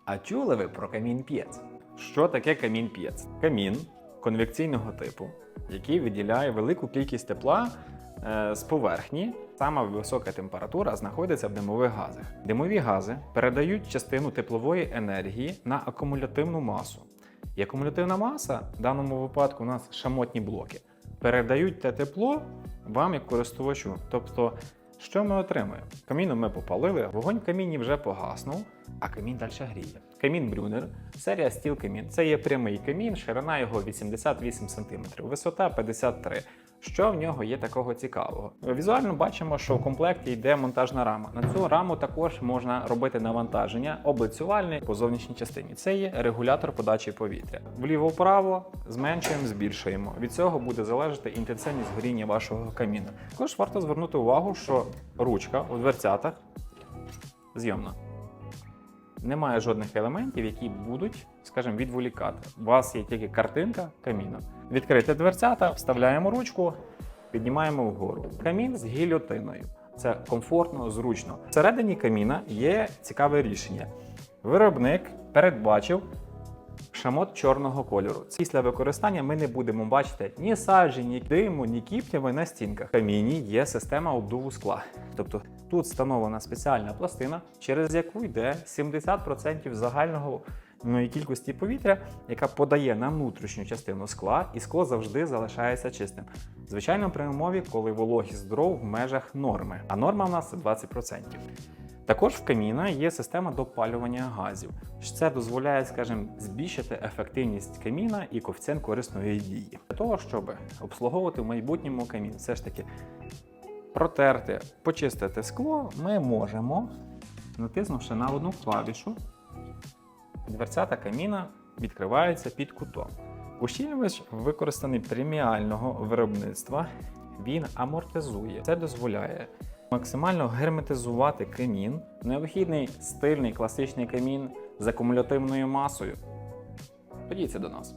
А чули ви про камін-п'єц? Що таке камін-п'єц? Камін конвекційного типу, який виділяє велику кількість тепла з поверхні. Сама висока температура знаходиться в димових газах. Димові гази передають частину теплової енергії на акумулятивну масу. І акумулятивна маса, в даному випадку у нас шамотні блоки, передають те тепло вам як користувачу. Тобто, що ми отримуємо? Каміном ми попалили, вогонь в каміні вже погаснув, а камін далі гріє. Камін Брюнер, серія Steel камін. Це є прямий камін, ширина його 88 см, висота 53 см. Що в нього є такого цікавого? Візуально бачимо, що в комплекті йде монтажна рама. На цю раму також можна робити навантаження облицювальне по зовнішній частині. Це є регулятор подачі повітря. Вліво-вправо зменшуємо, збільшуємо. Від цього буде залежати інтенсивність горіння вашого каміну. Також варто звернути увагу, що ручка у дверцятах зйомна. Немає жодних елементів, які будуть, скажімо, відволікати. У вас є тільки картинка каміну. Відкрити дверцята, вставляємо ручку, піднімаємо вгору. Камін з гільйотиною. Це комфортно, зручно. Всередині каміна є цікаве рішення. Виробник передбачив шамот чорного кольору. Після використання ми не будемо бачити ні саджі, ні диму, ні кіптяви на стінках. В каміні є система обдуву скла. Тобто тут встановлена спеціальна пластина, через яку йде 70% загальної кількості повітря, яка подає на внутрішню частину скла, і скло завжди залишається чистим. Звичайно, при умові, коли вологість дров в межах норми, а норма в нас 20%. Також в каміна є система допалювання газів. Це дозволяє, скажімо, збільшити ефективність каміна і коефіцієнт корисної дії. Для того, щоб обслуговувати в майбутньому камін, все ж таки протерти, почистити скло, ми можемо, натиснувши на одну клавішу, дверцята каміна відкриваються під кутом. Ущільнювач використаний преміального виробництва, він амортизує. Це дозволяє максимально герметизувати камін. Необхідний стильний класичний камін з акумулятивною масою. Подійдіться до нас.